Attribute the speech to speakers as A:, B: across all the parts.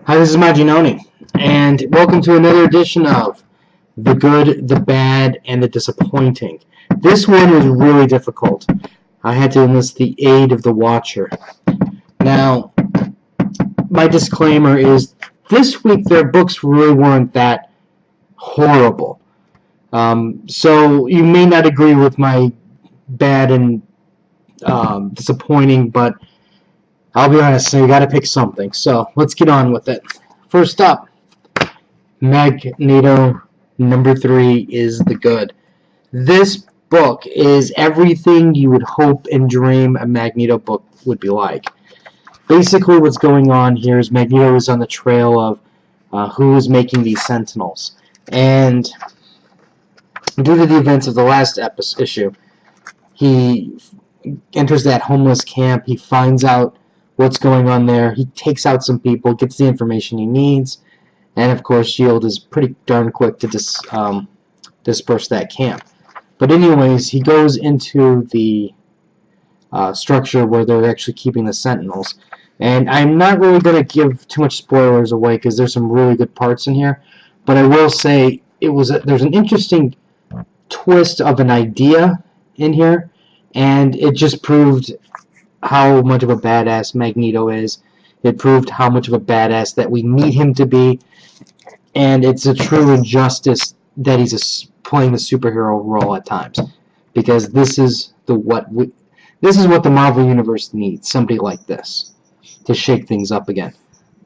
A: Hi, this is Maginoni, and welcome to another edition of The Good, the Bad, and the Disappointing. This one was really difficult. I had to enlist the aid of the watcher. Now, my disclaimer is, this week their books really weren't that horrible. So you may not agree with my bad and disappointing, but I'll be honest, so you gotta pick something. So let's get on with it. First up, Magneto #3 is the good. This book is everything you would hope and dream a Magneto book would be like. Basically what's going on here is Magneto is on the trail of who is making these Sentinels. And due to the events of the last issue, he enters that homeless camp, he finds out what's going on there, he takes out some people, gets the information he needs, and of course S.H.I.E.L.D. is pretty darn quick to disperse that camp. But anyways, he goes into the structure where they're actually keeping the Sentinels. And I'm not really going to give too much spoilers away because there's some really good parts in here. But I will say there's an interesting twist of an idea in here, and it just proved how much of a badass Magneto is. It proved how much of a badass that we need him to be, and it's a true injustice that he's playing the superhero role at times, because this is what the Marvel Universe needs, somebody like this to shake things up again.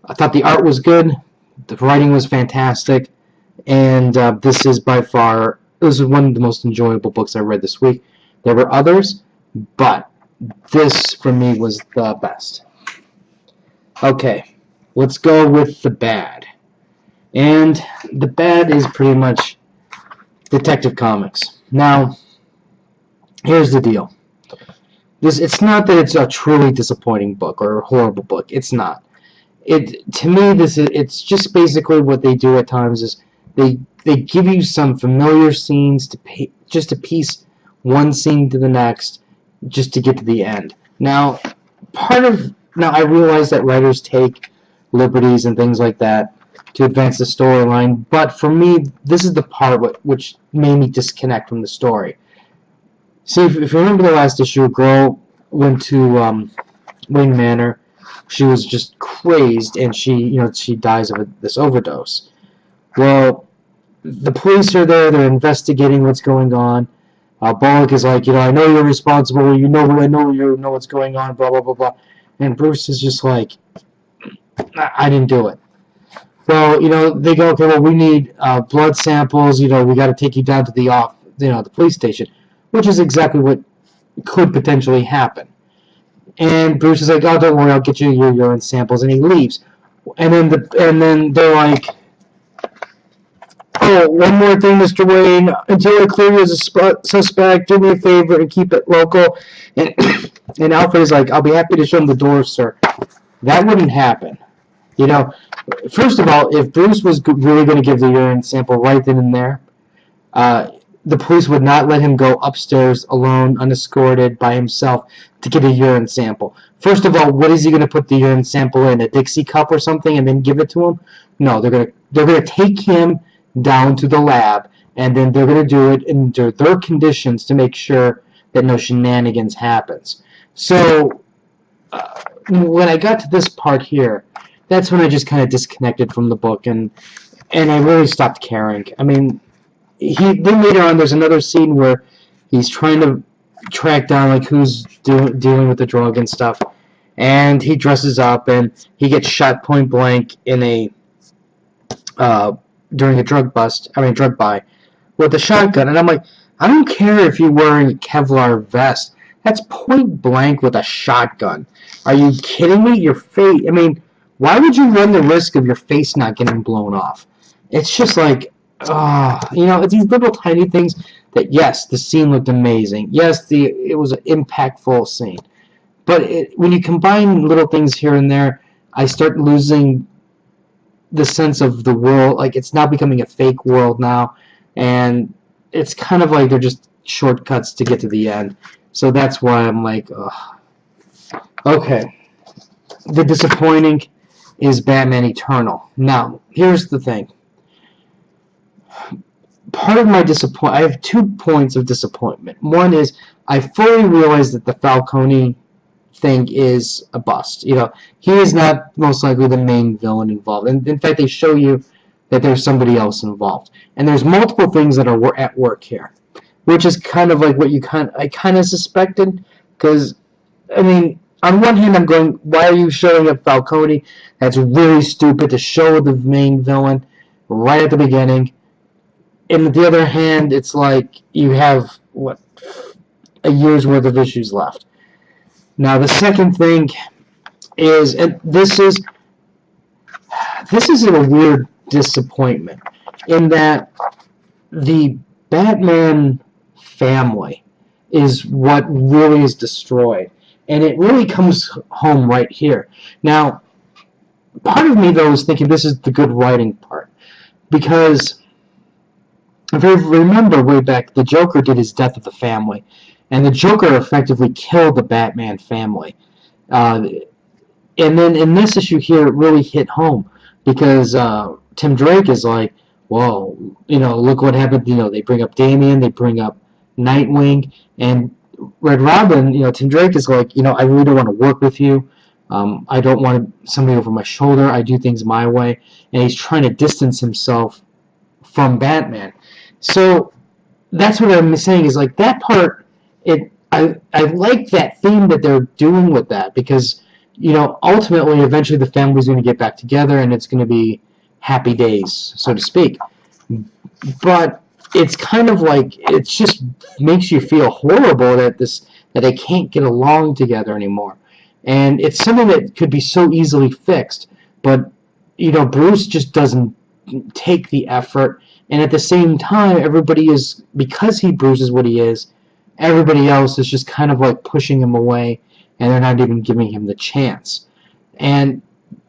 A: I thought the art was good, the writing was fantastic, and this is by far one of the most enjoyable books I read this week. There were others, but this, for me, was the best. Okay, let's go with the bad. And the bad is pretty much Detective Comics. Now, here's the deal. It's not that it's a truly disappointing book or a horrible book. It's not. To me, it's just basically what they do at times is they give you some familiar scenes just to piece one scene to the next, just to get to the end. Now, I realize that writers take liberties and things like that to advance the storyline, but for me, this is the part which made me disconnect from the story. See, if you remember the last issue, a girl went to Wayne Manor. She was just crazed, and she dies of this overdose. Well, the police are there. They're investigating what's going on. Bullock is like, I know you're responsible. I know you know what's going on. Blah blah blah blah. And Bruce is just like, I didn't do it. Well, they go, okay. Well, we need blood samples. We got to take you down to the police station, which is exactly what could potentially happen. And Bruce is like, oh, don't worry, I'll get you your urine samples, and he leaves. And then they're like, oh, one more thing, Mr. Wayne. Until I clear you as a suspect, do me a favor and keep it local. And Alfred is like, I'll be happy to show him the door, sir. That wouldn't happen. First of all, if Bruce was really going to give the urine sample right then and there, the police would not let him go upstairs alone, unescorted, by himself to get a urine sample. First of all, what is he going to put the urine sample in? A Dixie cup or something and then give it to him? No, they're going to take him down to the lab, and then they're going to do it under their conditions to make sure that no shenanigans happens. So when I got to this part here, that's when I just kind of disconnected from the book, and I really stopped caring. I mean, then later on, there's another scene where he's trying to track down who's dealing with the drug and stuff, and he dresses up and he gets shot point blank in during a drug buy with a shotgun. And I'm like, I don't care if you're wearing a Kevlar vest. That's point blank with a shotgun. Are you kidding me? Your face. I mean, why would you run the risk of your face not getting blown off? It's just like, it's these little tiny things that, yes, the scene looked amazing. Yes, it was an impactful scene. But when you combine little things here and there, I start losing the sense of the world. It's now becoming a fake world now, and it's kind of like they're just shortcuts to get to the end. So that's why I'm like, ugh. Okay. The disappointing is Batman Eternal. Now, here's the thing. Part of my disappointment, I have 2 points of disappointment. One is I fully realize that the Falcone thing is a bust. You know, he is not most likely the main villain involved. And in fact, they show you that there's somebody else involved. And there's multiple things that are at work here, which is kind of like what I kind of suspected. Because, I mean, on one hand, I'm going, why are you showing up Falcone? That's really stupid to show the main villain right at the beginning. And on the other hand, it's like you have, what, a year's worth of issues left. Now, the second thing is, and this is a weird disappointment, in that the Batman family is what really is destroyed. And it really comes home right here. Now, part of me, though, is thinking this is the good writing part. Because if you remember way back, the Joker did his Death of the Family. And the Joker effectively killed the Batman family. And then in this issue here, it really hit home. Because Tim Drake is like, well, you know, look what happened. You know, they bring up Damian, they bring up Nightwing, and Red Robin, you know, Tim Drake is like, you know, I really don't want to work with you. I don't want somebody over my shoulder. I do things my way. And he's trying to distance himself from Batman. So that's what I'm saying is, like, that part, I like that theme that they're doing with that, because, you know, ultimately, eventually the family's going to get back together and it's going to be happy days, so to speak. But it's kind of like, it just makes you feel horrible that they can't get along together anymore. And it's something that could be so easily fixed, but, you know, Bruce just doesn't take the effort, and at the same time, everybody is, because Bruce is what he is, everybody else is just kind of like pushing him away, and they're not even giving him the chance. And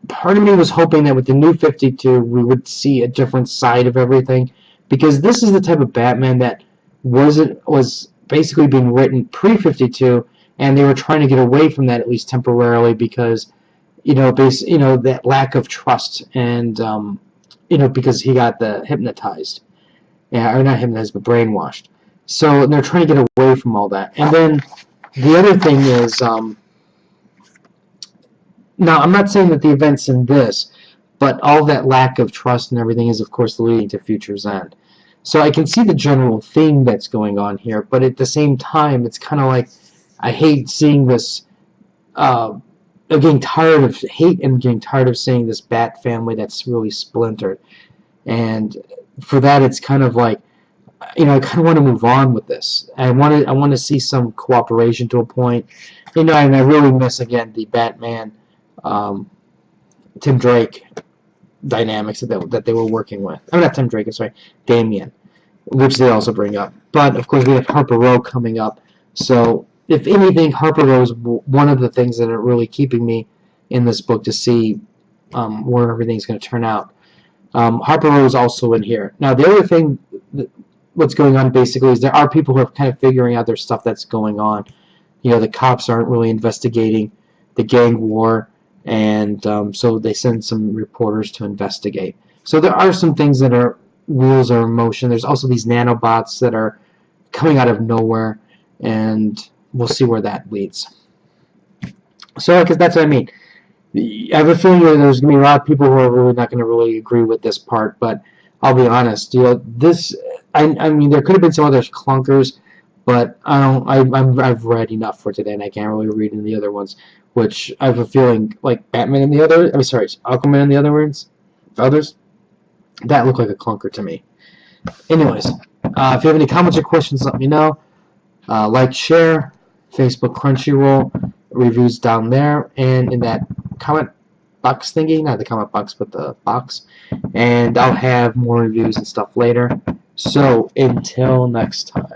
A: part of me was hoping that with the New 52, we would see a different side of everything, because this is the type of Batman that was basically being written pre-52, and they were trying to get away from that, at least temporarily, because, you know, that lack of trust, and you know, because he got hypnotized, or not hypnotized, but brainwashed. So they're trying to get away from all that. And then the other thing is, now I'm not saying that the events in this, but all that lack of trust and everything is, of course, leading to Future's End. So I can see the general theme that's going on here, but at the same time, it's kind of like, I hate seeing this, I'm getting tired of hate and getting tired of seeing this Bat family that's really splintered. And for that, it's kind of like, you know, I kind of want to move on with this. I want to see some cooperation to a point. You know, and I really miss, again, the Batman, Tim Drake dynamics that they were working with. I mean, not Tim Drake, I'm sorry, Damian, which they also bring up. But, of course, we have Harper Row coming up. So, if anything, Harper Row is one of the things that are really keeping me in this book to see where everything's going to turn out. Harper Row is also in here. Now, the other thing, what's going on basically is there are people who are kind of figuring out there's stuff that's going on. You know, the cops aren't really investigating the gang war, and so they send some reporters to investigate. So there are some things that are wheels are in motion. There's also these nanobots that are coming out of nowhere, and we'll see where that leads. So, because that's what I mean. I have a feeling that there's going to be a lot of people who are really not going to really agree with this part, but I'll be honest. You know, this. I mean, there could have been some other clunkers, but I've read enough for today, and I can't really read any of the other ones. Which I have a feeling, like Batman and the other. I'm sorry, Aquaman and the others. That looked like a clunker to me. Anyways, if you have any comments or questions, let me know. Like, share, Facebook Crunchyroll, reviews down there, and in that comment box thingy, not the comment box, but the box. And I'll have more reviews and stuff later. So, until next time.